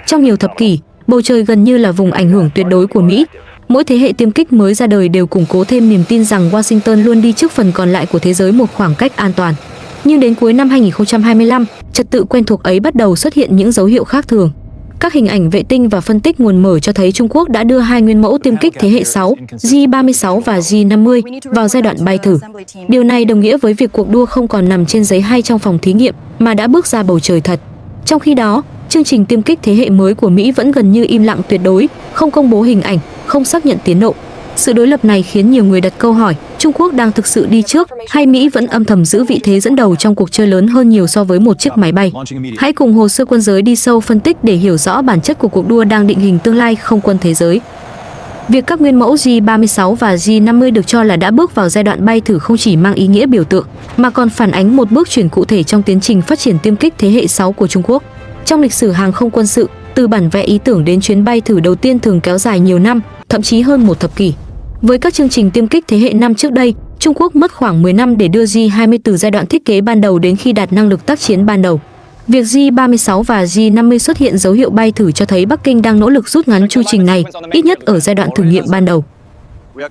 Trong nhiều thập kỷ, bầu trời gần như là vùng ảnh hưởng tuyệt đối của Mỹ. Mỗi thế hệ tiêm kích mới ra đời đều củng cố thêm niềm tin rằng Washington luôn đi trước phần còn lại của thế giới một khoảng cách an toàn. Nhưng đến cuối năm 2025, trật tự quen thuộc ấy bắt đầu xuất hiện những dấu hiệu khác thường. Các hình ảnh vệ tinh và phân tích nguồn mở cho thấy Trung Quốc đã đưa hai nguyên mẫu tiêm kích thế hệ 6, J-36 và J-50 vào giai đoạn bay thử. Điều này đồng nghĩa với việc cuộc đua không còn nằm trên giấy hay trong phòng thí nghiệm mà đã bước ra bầu trời thật. Trong khi đó, chương trình tiêm kích thế hệ mới của Mỹ vẫn gần như im lặng tuyệt đối, không công bố hình ảnh, không xác nhận tiến độ. Sự đối lập này khiến nhiều người đặt câu hỏi, Trung Quốc đang thực sự đi trước hay Mỹ vẫn âm thầm giữ vị thế dẫn đầu trong cuộc chơi lớn hơn nhiều so với một chiếc máy bay? Hãy cùng Hồ sơ Quân giới đi sâu phân tích để hiểu rõ bản chất của cuộc đua đang định hình tương lai không quân thế giới. Việc các nguyên mẫu J-36 và J-50 được cho là đã bước vào giai đoạn bay thử không chỉ mang ý nghĩa biểu tượng, mà còn phản ánh một bước chuyển cụ thể trong tiến trình phát triển tiêm kích thế hệ 6 của Trung Quốc. Trong lịch sử hàng không quân sự, từ bản vẽ ý tưởng đến chuyến bay thử đầu tiên thường kéo dài nhiều năm, thậm chí hơn một thập kỷ. Với các chương trình tiêm kích thế hệ 5 trước đây, Trung Quốc mất khoảng 10 năm để đưa J-20 từ giai đoạn thiết kế ban đầu đến khi đạt năng lực tác chiến ban đầu. Việc J-36 và J-50 xuất hiện dấu hiệu bay thử cho thấy Bắc Kinh đang nỗ lực rút ngắn chu trình này, ít nhất ở giai đoạn thử nghiệm ban đầu.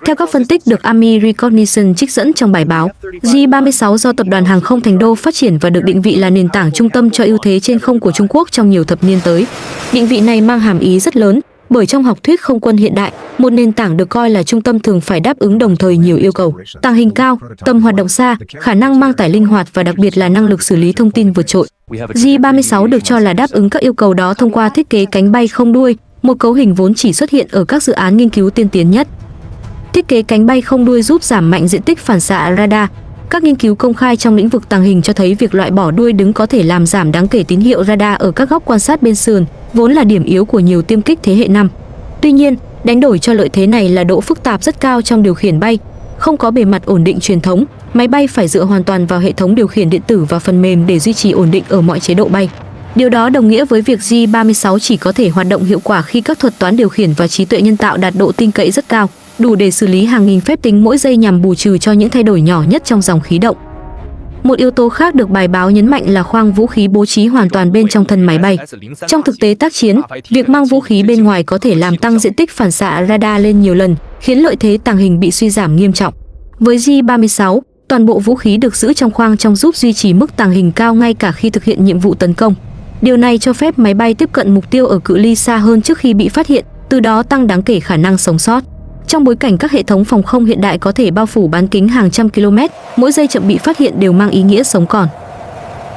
Theo các phân tích được Army Recognition trích dẫn trong bài báo, J-36 do Tập đoàn Hàng không Thành Đô phát triển và được định vị là nền tảng trung tâm cho ưu thế trên không của Trung Quốc trong nhiều thập niên tới. Định vị này mang hàm ý rất lớn, bởi trong học thuyết không quân hiện đại, một nền tảng được coi là trung tâm thường phải đáp ứng đồng thời nhiều yêu cầu: tàng hình cao, tầm hoạt động xa, khả năng mang tải linh hoạt và đặc biệt là năng lực xử lý thông tin vượt trội. J-36 được cho là đáp ứng các yêu cầu đó thông qua thiết kế cánh bay không đuôi, một cấu hình vốn chỉ xuất hiện ở các dự án nghiên cứu tiên tiến nhất. Thiết kế cánh bay không đuôi giúp giảm mạnh diện tích phản xạ radar. Các nghiên cứu công khai trong lĩnh vực tàng hình cho thấy việc loại bỏ đuôi đứng có thể làm giảm đáng kể tín hiệu radar ở các góc quan sát bên sườn, vốn là điểm yếu của nhiều tiêm kích thế hệ 5. Tuy nhiên, đánh đổi cho lợi thế này là độ phức tạp rất cao trong điều khiển bay. Không có bề mặt ổn định truyền thống, máy bay phải dựa hoàn toàn vào hệ thống điều khiển điện tử và phần mềm để duy trì ổn định ở mọi chế độ bay. Điều đó đồng nghĩa với việc J-36 chỉ có thể hoạt động hiệu quả khi các thuật toán điều khiển và trí tuệ nhân tạo đạt độ tin cậy rất cao, đủ để xử lý hàng nghìn phép tính mỗi giây nhằm bù trừ cho những thay đổi nhỏ nhất trong dòng khí động. Một yếu tố khác được bài báo nhấn mạnh là khoang vũ khí bố trí hoàn toàn bên trong thân máy bay. Trong thực tế tác chiến, việc mang vũ khí bên ngoài có thể làm tăng diện tích phản xạ radar lên nhiều lần, khiến lợi thế tàng hình bị suy giảm nghiêm trọng. Với J-36, toàn bộ vũ khí được giữ trong khoang trong giúp duy trì mức tàng hình cao ngay cả khi thực hiện nhiệm vụ tấn công. Điều này cho phép máy bay tiếp cận mục tiêu ở cự ly xa hơn trước khi bị phát hiện, từ đó tăng đáng kể khả năng sống sót. Trong bối cảnh các hệ thống phòng không hiện đại có thể bao phủ bán kính hàng trăm km, mỗi giây chậm bị phát hiện đều mang ý nghĩa sống còn.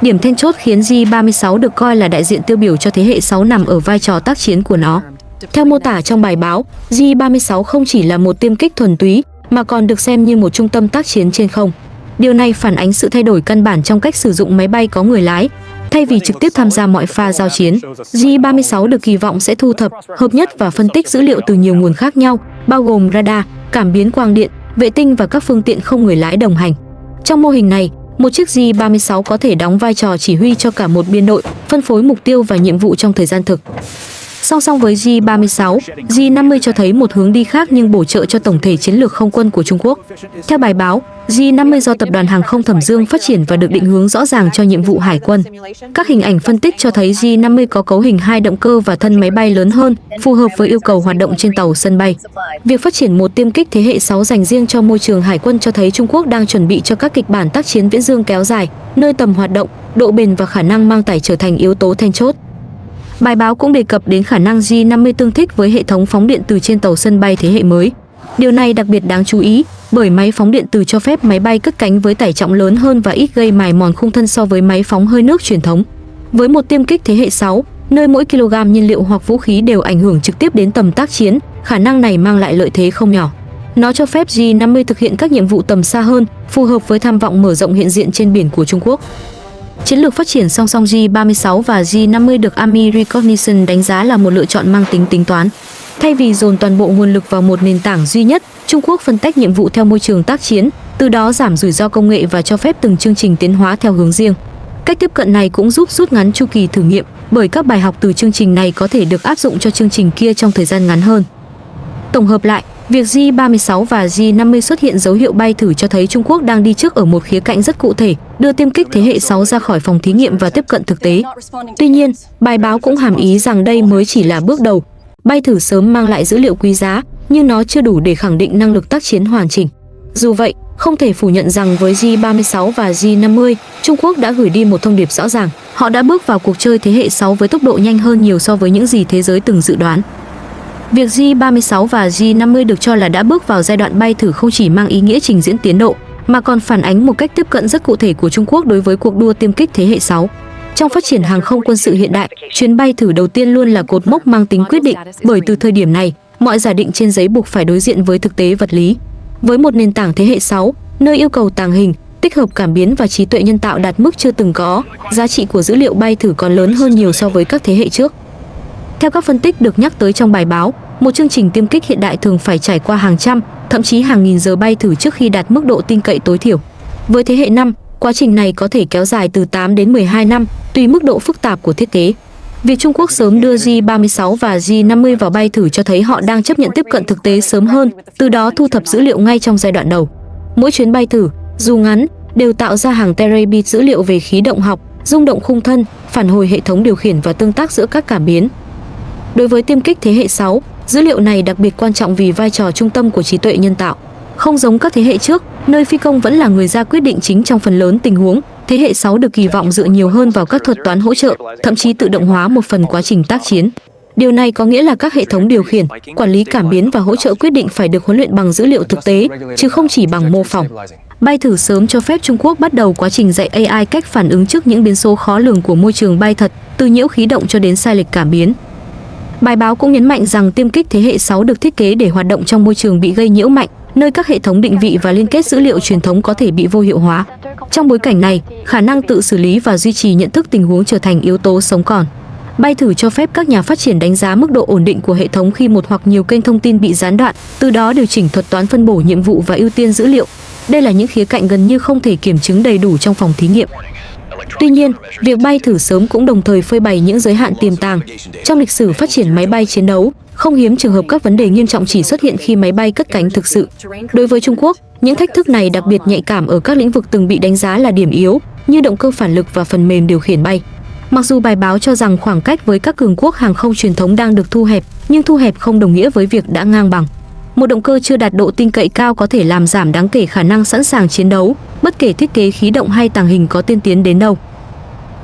Điểm then chốt khiến J-36 được coi là đại diện tiêu biểu cho thế hệ 6 nằm ở vai trò tác chiến của nó. Theo mô tả trong bài báo, J-36 không chỉ là một tiêm kích thuần túy, mà còn được xem như một trung tâm tác chiến trên không. Điều này phản ánh sự thay đổi căn bản trong cách sử dụng máy bay có người lái. Thay vì trực tiếp tham gia mọi pha giao chiến, J-36 được kỳ vọng sẽ thu thập, hợp nhất và phân tích dữ liệu từ nhiều nguồn khác nhau, bao gồm radar, cảm biến quang điện, vệ tinh và các phương tiện không người lái đồng hành. Trong mô hình này, một chiếc J-36 có thể đóng vai trò chỉ huy cho cả một biên đội, phân phối mục tiêu và nhiệm vụ trong thời gian thực. Song song với J-36, J-50 cho thấy một hướng đi khác nhưng bổ trợ cho tổng thể chiến lược không quân của Trung Quốc. Theo bài báo, J-50 do Tập đoàn Hàng không Thẩm Dương phát triển và được định hướng rõ ràng cho nhiệm vụ hải quân. Các hình ảnh phân tích cho thấy J-50 có cấu hình 2 động cơ và thân máy bay lớn hơn, phù hợp với yêu cầu hoạt động trên tàu sân bay. Việc phát triển một tiêm kích thế hệ 6 dành riêng cho môi trường hải quân cho thấy Trung Quốc đang chuẩn bị cho các kịch bản tác chiến viễn dương kéo dài, nơi tầm hoạt động, độ bền và khả năng mang tải trở thành yếu tố then chốt. Bài báo cũng đề cập đến khả năng J-50 tương thích với hệ thống phóng điện từ trên tàu sân bay thế hệ mới. Điều này đặc biệt đáng chú ý, bởi máy phóng điện từ cho phép máy bay cất cánh với tải trọng lớn hơn và ít gây mài mòn khung thân so với máy phóng hơi nước truyền thống. Với một tiêm kích thế hệ 6, nơi mỗi kg nhiên liệu hoặc vũ khí đều ảnh hưởng trực tiếp đến tầm tác chiến, khả năng này mang lại lợi thế không nhỏ. Nó cho phép J-50 thực hiện các nhiệm vụ tầm xa hơn, phù hợp với tham vọng mở rộng hiện diện trên biển của Trung Quốc. Chiến lược phát triển song song J-36 và J-50 được Army Recognition đánh giá là một lựa chọn mang tính tính toán. Thay vì dồn toàn bộ nguồn lực vào một nền tảng duy nhất, Trung Quốc phân tách nhiệm vụ theo môi trường tác chiến, từ đó giảm rủi ro công nghệ và cho phép từng chương trình tiến hóa theo hướng riêng. Cách tiếp cận này cũng giúp rút ngắn chu kỳ thử nghiệm, bởi các bài học từ chương trình này có thể được áp dụng cho chương trình kia trong thời gian ngắn hơn. Tổng hợp lại, việc J-36 và J-50 xuất hiện dấu hiệu bay thử cho thấy Trung Quốc đang đi trước ở một khía cạnh rất cụ thể, đưa tiêm kích thế hệ 6 ra khỏi phòng thí nghiệm và tiếp cận thực tế. Tuy nhiên, bài báo cũng hàm ý rằng đây mới chỉ là bước đầu. Bay thử sớm mang lại dữ liệu quý giá, nhưng nó chưa đủ để khẳng định năng lực tác chiến hoàn chỉnh. Dù vậy, không thể phủ nhận rằng với J-36 và J-50, Trung Quốc đã gửi đi một thông điệp rõ ràng. Họ đã bước vào cuộc chơi thế hệ 6 với tốc độ nhanh hơn nhiều so với những gì thế giới từng dự đoán. Việc J-36 và J-50 được cho là đã bước vào giai đoạn bay thử không chỉ mang ý nghĩa trình diễn tiến độ, mà còn phản ánh một cách tiếp cận rất cụ thể của Trung Quốc đối với cuộc đua tiêm kích thế hệ 6. Trong phát triển hàng không quân sự hiện đại, chuyến bay thử đầu tiên luôn là cột mốc mang tính quyết định, bởi từ thời điểm này, mọi giả định trên giấy buộc phải đối diện với thực tế vật lý. Với một nền tảng thế hệ 6, nơi yêu cầu tàng hình, tích hợp cảm biến và trí tuệ nhân tạo đạt mức chưa từng có, giá trị của dữ liệu bay thử còn lớn hơn nhiều so với các thế hệ trước. Theo các phân tích được nhắc tới trong bài báo, một chương trình tiêm kích hiện đại thường phải trải qua hàng trăm, thậm chí hàng nghìn giờ bay thử trước khi đạt mức độ tin cậy tối thiểu. Với thế hệ 5, quá trình này có thể kéo dài từ 8 đến 12 năm, tùy mức độ phức tạp của thiết kế. Việc Trung Quốc sớm đưa J-36 và J-50 vào bay thử cho thấy họ đang chấp nhận tiếp cận thực tế sớm hơn, từ đó thu thập dữ liệu ngay trong giai đoạn đầu. Mỗi chuyến bay thử, dù ngắn, đều tạo ra hàng terabit dữ liệu về khí động học, rung động khung thân, phản hồi hệ thống điều khiển và tương tác giữa các cảm biến. Đối với tiêm kích thế hệ 6, dữ liệu này đặc biệt quan trọng vì vai trò trung tâm của trí tuệ nhân tạo. Không giống các thế hệ trước, nơi phi công vẫn là người ra quyết định chính trong phần lớn tình huống, thế hệ 6 được kỳ vọng dựa nhiều hơn vào các thuật toán hỗ trợ, thậm chí tự động hóa một phần quá trình tác chiến. Điều này có nghĩa là các hệ thống điều khiển, quản lý cảm biến và hỗ trợ quyết định phải được huấn luyện bằng dữ liệu thực tế, chứ không chỉ bằng mô phỏng. Bay thử sớm cho phép Trung Quốc bắt đầu quá trình dạy AI cách phản ứng trước những biến số khó lường của môi trường bay thật, từ nhiễu khí động cho đến sai lệch cảm biến. Bài báo cũng nhấn mạnh rằng tiêm kích thế hệ 6 được thiết kế để hoạt động trong môi trường bị gây nhiễu mạnh, nơi các hệ thống định vị và liên kết dữ liệu truyền thống có thể bị vô hiệu hóa. Trong bối cảnh này, khả năng tự xử lý và duy trì nhận thức tình huống trở thành yếu tố sống còn. Bay thử cho phép các nhà phát triển đánh giá mức độ ổn định của hệ thống khi một hoặc nhiều kênh thông tin bị gián đoạn, từ đó điều chỉnh thuật toán phân bổ nhiệm vụ và ưu tiên dữ liệu. Đây là những khía cạnh gần như không thể kiểm chứng đầy đủ trong phòng thí nghiệm. Tuy nhiên, việc bay thử sớm cũng đồng thời phơi bày những giới hạn tiềm tàng. Trong lịch sử phát triển máy bay chiến đấu, không hiếm trường hợp các vấn đề nghiêm trọng chỉ xuất hiện khi máy bay cất cánh thực sự. Đối với Trung Quốc, những thách thức này đặc biệt nhạy cảm ở các lĩnh vực từng bị đánh giá là điểm yếu, như động cơ phản lực và phần mềm điều khiển bay. Mặc dù bài báo cho rằng khoảng cách với các cường quốc hàng không truyền thống đang được thu hẹp, nhưng thu hẹp không đồng nghĩa với việc đã ngang bằng. Một động cơ chưa đạt độ tin cậy cao có thể làm giảm đáng kể khả năng sẵn sàng chiến đấu, bất kể thiết kế khí động hay tàng hình có tiên tiến đến đâu.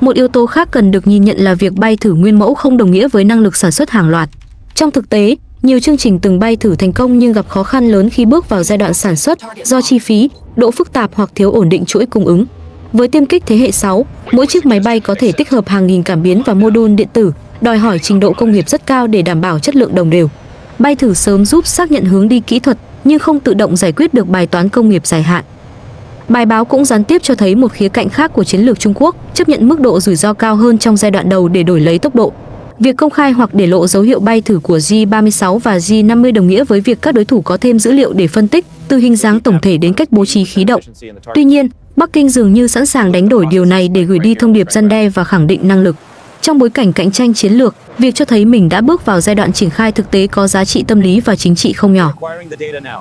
Một yếu tố khác cần được nhìn nhận là việc bay thử nguyên mẫu không đồng nghĩa với năng lực sản xuất hàng loạt. Trong thực tế, nhiều chương trình từng bay thử thành công nhưng gặp khó khăn lớn khi bước vào giai đoạn sản xuất do chi phí, độ phức tạp hoặc thiếu ổn định chuỗi cung ứng. Với tiêm kích thế hệ 6, mỗi chiếc máy bay có thể tích hợp hàng nghìn cảm biến và mô đun điện tử, đòi hỏi trình độ công nghiệp rất cao để đảm bảo chất lượng đồng đều. Bay thử sớm giúp xác nhận hướng đi kỹ thuật, nhưng không tự động giải quyết được bài toán công nghiệp dài hạn. Bài báo cũng gián tiếp cho thấy một khía cạnh khác của chiến lược Trung Quốc, chấp nhận mức độ rủi ro cao hơn trong giai đoạn đầu để đổi lấy tốc độ. Việc công khai hoặc để lộ dấu hiệu bay thử của J-36 và J-50 đồng nghĩa với việc các đối thủ có thêm dữ liệu để phân tích, từ hình dáng tổng thể đến cách bố trí khí động. Tuy nhiên, Bắc Kinh dường như sẵn sàng đánh đổi điều này để gửi đi thông điệp răn đe và khẳng định năng lực. Trong bối cảnh cạnh tranh chiến lược, việc cho thấy mình đã bước vào giai đoạn triển khai thực tế có giá trị tâm lý và chính trị không nhỏ.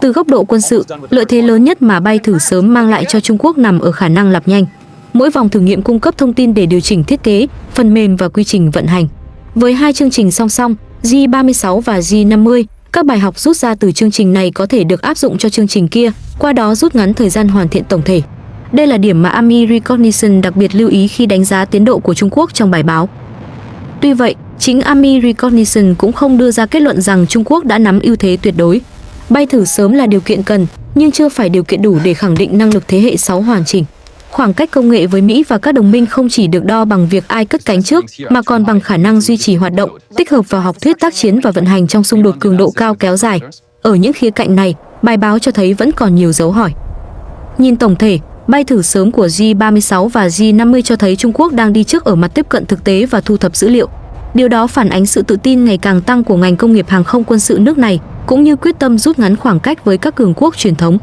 Từ góc độ quân sự, lợi thế lớn nhất mà bay thử sớm mang lại cho Trung Quốc nằm ở khả năng lặp nhanh. Mỗi vòng thử nghiệm cung cấp thông tin để điều chỉnh thiết kế, phần mềm và quy trình vận hành. Với hai chương trình song song, J-36 và J-50, các bài học rút ra từ chương trình này có thể được áp dụng cho chương trình kia, qua đó rút ngắn thời gian hoàn thiện tổng thể. Đây là điểm mà Army Recognition đặc biệt lưu ý khi đánh giá tiến độ của Trung Quốc trong bài báo. Tuy vậy, chính Army Recognition cũng không đưa ra kết luận rằng Trung Quốc đã nắm ưu thế tuyệt đối. Bay thử sớm là điều kiện cần, nhưng chưa phải điều kiện đủ để khẳng định năng lực thế hệ 6 hoàn chỉnh. Khoảng cách công nghệ với Mỹ và các đồng minh không chỉ được đo bằng việc ai cất cánh trước, mà còn bằng khả năng duy trì hoạt động, tích hợp vào học thuyết tác chiến và vận hành trong xung đột cường độ cao kéo dài. Ở những khía cạnh này, bài báo cho thấy vẫn còn nhiều dấu hỏi. Nhìn tổng thể, bay thử sớm của J-36 và J-50 cho thấy Trung Quốc đang đi trước ở mặt tiếp cận thực tế và thu thập dữ liệu. Điều đó phản ánh sự tự tin ngày càng tăng của ngành công nghiệp hàng không quân sự nước này, cũng như quyết tâm rút ngắn khoảng cách với các cường quốc truyền thống.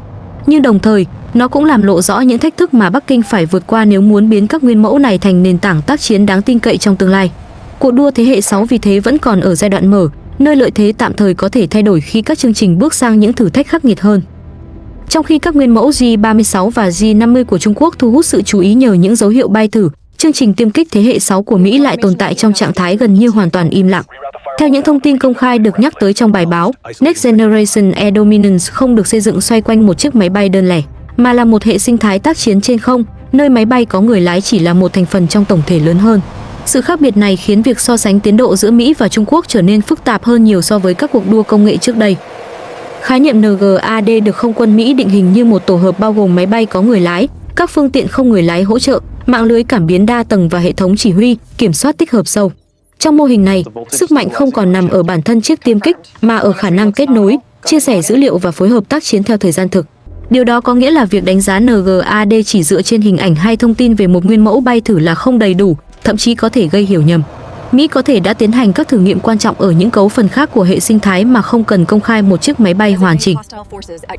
Nhưng đồng thời, nó cũng làm lộ rõ những thách thức mà Bắc Kinh phải vượt qua nếu muốn biến các nguyên mẫu này thành nền tảng tác chiến đáng tin cậy trong tương lai. Cuộc đua thế hệ 6 vì thế vẫn còn ở giai đoạn mở, nơi lợi thế tạm thời có thể thay đổi khi các chương trình bước sang những thử thách khắc nghiệt hơn. Trong khi các nguyên mẫu J-36 và J-50 của Trung Quốc thu hút sự chú ý nhờ những dấu hiệu bay thử, chương trình tiêm kích thế hệ 6 của Mỹ lại tồn tại trong trạng thái gần như hoàn toàn im lặng. Theo những thông tin công khai được nhắc tới trong bài báo, Next Generation Air Dominance không được xây dựng xoay quanh một chiếc máy bay đơn lẻ, mà là một hệ sinh thái tác chiến trên không, nơi máy bay có người lái chỉ là một thành phần trong tổng thể lớn hơn. Sự khác biệt này khiến việc so sánh tiến độ giữa Mỹ và Trung Quốc trở nên phức tạp hơn nhiều so với các cuộc đua công nghệ trước đây. Khái niệm NGAD được không quân Mỹ định hình như một tổ hợp bao gồm máy bay có người lái, các phương tiện không người lái hỗ trợ, mạng lưới cảm biến đa tầng và hệ thống chỉ huy, kiểm soát tích hợp sâu. Trong mô hình này, sức mạnh không còn nằm ở bản thân chiếc tiêm kích mà ở khả năng kết nối, chia sẻ dữ liệu và phối hợp tác chiến theo thời gian thực. Điều đó có nghĩa là việc đánh giá NGAD chỉ dựa trên hình ảnh hay thông tin về một nguyên mẫu bay thử là không đầy đủ, thậm chí có thể gây hiểu nhầm. Mỹ có thể đã tiến hành các thử nghiệm quan trọng ở những cấu phần khác của hệ sinh thái mà không cần công khai một chiếc máy bay hoàn chỉnh.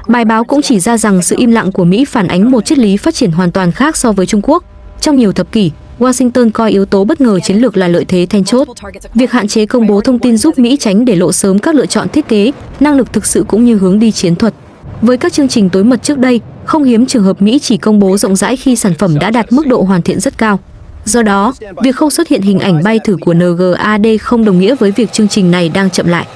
Bài báo cũng chỉ ra rằng sự im lặng của Mỹ phản ánh một triết lý phát triển hoàn toàn khác so với Trung Quốc. Trong nhiều thập kỷ, Washington coi yếu tố bất ngờ chiến lược là lợi thế then chốt. Việc hạn chế công bố thông tin giúp Mỹ tránh để lộ sớm các lựa chọn thiết kế, năng lực thực sự cũng như hướng đi chiến thuật. Với các chương trình tối mật trước đây, không hiếm trường hợp Mỹ chỉ công bố rộng rãi khi sản phẩm đã đạt mức độ hoàn thiện rất cao. Do đó, việc không xuất hiện hình ảnh bay thử của NGAD không đồng nghĩa với việc chương trình này đang chậm lại.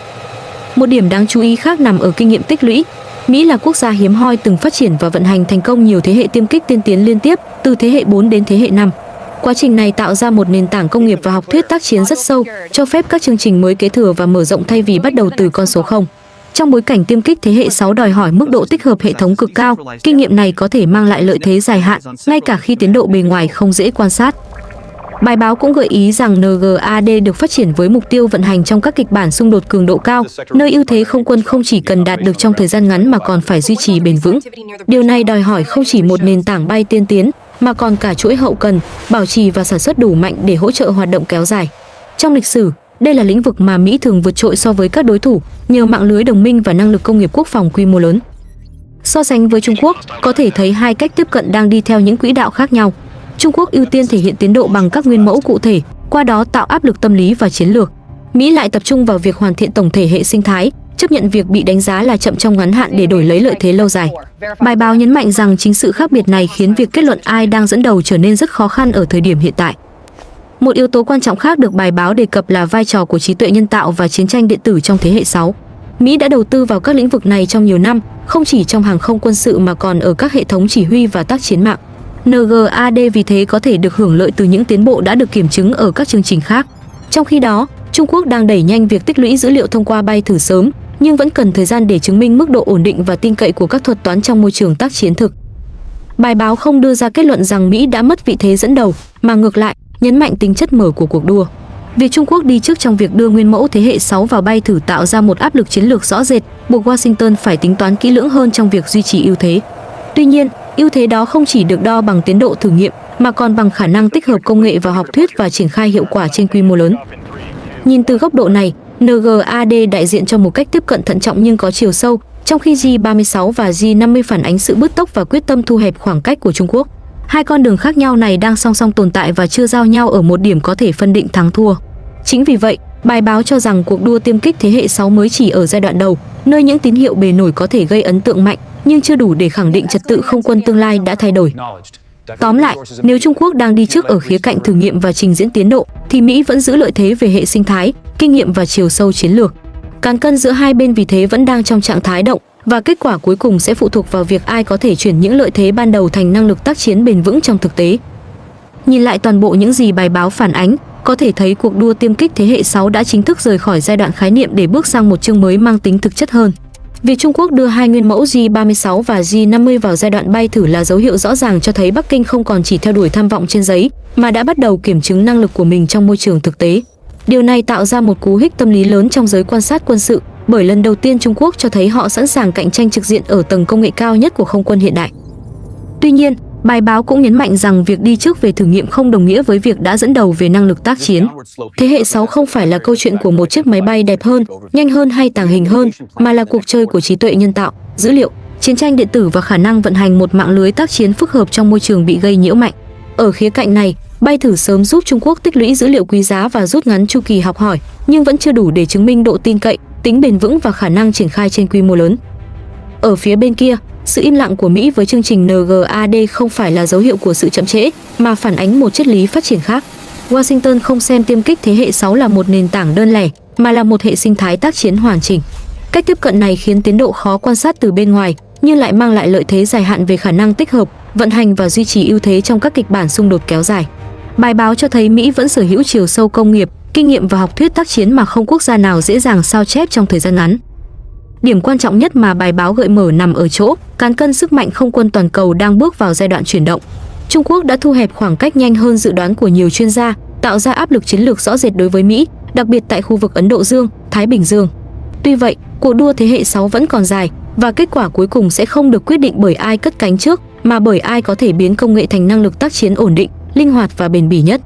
Một điểm đáng chú ý khác nằm ở kinh nghiệm tích lũy. Mỹ là quốc gia hiếm hoi từng phát triển và vận hành thành công nhiều thế hệ tiêm kích tiên tiến liên tiếp, từ thế hệ 4 đến thế hệ 5. Quá trình này tạo ra một nền tảng công nghiệp và học thuyết tác chiến rất sâu, cho phép các chương trình mới kế thừa và mở rộng thay vì bắt đầu từ con số 0. Trong bối cảnh tiêm kích thế hệ 6 đòi hỏi mức độ tích hợp hệ thống cực cao, kinh nghiệm này có thể mang lại lợi thế dài hạn, ngay cả khi tiến độ bề ngoài không dễ quan sát. Bài báo cũng gợi ý rằng NGAD được phát triển với mục tiêu vận hành trong các kịch bản xung đột cường độ cao, nơi ưu thế không quân không chỉ cần đạt được trong thời gian ngắn mà còn phải duy trì bền vững. Điều này đòi hỏi không chỉ một nền tảng bay tiên tiến, mà còn cả chuỗi hậu cần, bảo trì và sản xuất đủ mạnh để hỗ trợ hoạt động kéo dài. Trong lịch sử, đây là lĩnh vực mà Mỹ thường vượt trội so với các đối thủ, nhờ mạng lưới đồng minh và năng lực công nghiệp quốc phòng quy mô lớn. So sánh với Trung Quốc, có thể thấy hai cách tiếp cận đang đi theo những quỹ đạo khác nhau. Trung Quốc ưu tiên thể hiện tiến độ bằng các nguyên mẫu cụ thể, qua đó tạo áp lực tâm lý và chiến lược. Mỹ lại tập trung vào việc hoàn thiện tổng thể hệ sinh thái, chấp nhận việc bị đánh giá là chậm trong ngắn hạn để đổi lấy lợi thế lâu dài. Bài báo nhấn mạnh rằng chính sự khác biệt này khiến việc kết luận ai đang dẫn đầu trở nên rất khó khăn ở thời điểm hiện tại. Một yếu tố quan trọng khác được bài báo đề cập là vai trò của trí tuệ nhân tạo và chiến tranh điện tử trong thế hệ 6. Mỹ đã đầu tư vào các lĩnh vực này trong nhiều năm, không chỉ trong hàng không quân sự mà còn ở các hệ thống chỉ huy và tác chiến mạng. NGAD vì thế có thể được hưởng lợi từ những tiến bộ đã được kiểm chứng ở các chương trình khác. Trong khi đó, Trung Quốc đang đẩy nhanh việc tích lũy dữ liệu thông qua bay thử sớm, nhưng vẫn cần thời gian để chứng minh mức độ ổn định và tin cậy của các thuật toán trong môi trường tác chiến thực. Bài báo không đưa ra kết luận rằng Mỹ đã mất vị thế dẫn đầu, mà ngược lại, nhấn mạnh tính chất mở của cuộc đua. Việc Trung Quốc đi trước trong việc đưa nguyên mẫu thế hệ 6 vào bay thử tạo ra một áp lực chiến lược rõ rệt, buộc Washington phải tính toán kỹ lưỡng hơn trong việc duy trì ưu thế. Tuy nhiên, ưu thế đó không chỉ được đo bằng tiến độ thử nghiệm, mà còn bằng khả năng tích hợp công nghệ vào học thuyết và triển khai hiệu quả trên quy mô lớn. Nhìn từ góc độ này, NGAD đại diện cho một cách tiếp cận thận trọng nhưng có chiều sâu, trong khi J-36 và J-50 phản ánh sự bứt tốc và quyết tâm thu hẹp khoảng cách của Trung Quốc. Hai con đường khác nhau này đang song song tồn tại và chưa giao nhau ở một điểm có thể phân định thắng thua. Chính vì vậy, bài báo cho rằng cuộc đua tiêm kích thế hệ 6 mới chỉ ở giai đoạn đầu, nơi những tín hiệu bề nổi có thể gây ấn tượng mạnh, nhưng chưa đủ để khẳng định trật tự không quân tương lai đã thay đổi. Tóm lại, nếu Trung Quốc đang đi trước ở khía cạnh thử nghiệm và trình diễn tiến độ, thì Mỹ vẫn giữ lợi thế về hệ sinh thái, kinh nghiệm và chiều sâu chiến lược. Cán cân giữa hai bên vì thế vẫn đang trong trạng thái động, và kết quả cuối cùng sẽ phụ thuộc vào việc ai có thể chuyển những lợi thế ban đầu thành năng lực tác chiến bền vững trong thực tế. Nhìn lại toàn bộ những gì bài báo phản ánh, có thể thấy cuộc đua tiêm kích thế hệ 6 đã chính thức rời khỏi giai đoạn khái niệm để bước sang một chương mới mang tính thực chất hơn. Việc Trung Quốc đưa hai nguyên mẫu J-36 và J-50 vào giai đoạn bay thử là dấu hiệu rõ ràng cho thấy Bắc Kinh không còn chỉ theo đuổi tham vọng trên giấy, mà đã bắt đầu kiểm chứng năng lực của mình trong môi trường thực tế. Điều này tạo ra một cú hích tâm lý lớn trong giới quan sát quân sự, bởi lần đầu tiên Trung Quốc cho thấy họ sẵn sàng cạnh tranh trực diện ở tầng công nghệ cao nhất của không quân hiện đại. Tuy nhiên, bài báo cũng nhấn mạnh rằng việc đi trước về thử nghiệm không đồng nghĩa với việc đã dẫn đầu về năng lực tác chiến. Thế hệ 6 không phải là câu chuyện của một chiếc máy bay đẹp hơn, nhanh hơn hay tàng hình hơn, mà là cuộc chơi của trí tuệ nhân tạo, dữ liệu, chiến tranh điện tử và khả năng vận hành một mạng lưới tác chiến phức hợp trong môi trường bị gây nhiễu mạnh. Ở khía cạnh này, Bay thử sớm giúp Trung Quốc tích lũy dữ liệu quý giá và rút ngắn chu kỳ học hỏi, nhưng vẫn chưa đủ để chứng minh độ tin cậy, tính bền vững và khả năng triển khai trên quy mô lớn. Ở phía bên kia, sự im lặng của Mỹ với chương trình NGAD không phải là dấu hiệu của sự chậm trễ, mà phản ánh một triết lý phát triển khác. Washington không xem tiêm kích thế hệ 6 là một nền tảng đơn lẻ, mà là một hệ sinh thái tác chiến hoàn chỉnh. Cách tiếp cận này khiến tiến độ khó quan sát từ bên ngoài, nhưng lại mang lại lợi thế dài hạn về khả năng tích hợp, vận hành và duy trì ưu thế trong các kịch bản xung đột kéo dài. Bài báo cho thấy Mỹ vẫn sở hữu chiều sâu công nghiệp, kinh nghiệm và học thuyết tác chiến mà không quốc gia nào dễ dàng sao chép trong thời gian ngắn. Điểm quan trọng nhất mà bài báo gợi mở nằm ở chỗ cán cân sức mạnh không quân toàn cầu đang bước vào giai đoạn chuyển động. Trung Quốc đã thu hẹp khoảng cách nhanh hơn dự đoán của nhiều chuyên gia, tạo ra áp lực chiến lược rõ rệt đối với Mỹ, đặc biệt tại khu vực Ấn Độ Dương, Thái Bình Dương. Tuy vậy, cuộc đua thế hệ 6 vẫn còn dài và kết quả cuối cùng sẽ không được quyết định bởi ai cất cánh trước, mà bởi ai có thể biến công nghệ thành năng lực tác chiến ổn định, linh hoạt và bền bỉ nhất.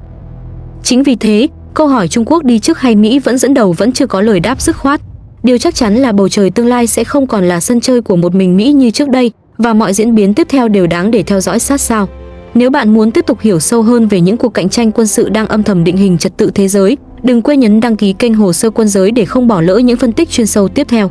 Chính vì thế, câu hỏi Trung Quốc đi trước hay Mỹ vẫn dẫn đầu vẫn chưa có lời đáp dứt khoát. Điều chắc chắn là bầu trời tương lai sẽ không còn là sân chơi của một mình Mỹ như trước đây, và mọi diễn biến tiếp theo đều đáng để theo dõi sát sao. Nếu bạn muốn tiếp tục hiểu sâu hơn về những cuộc cạnh tranh quân sự đang âm thầm định hình trật tự thế giới, đừng quên nhấn đăng ký kênh Hồ sơ Quân giới để không bỏ lỡ những phân tích chuyên sâu tiếp theo.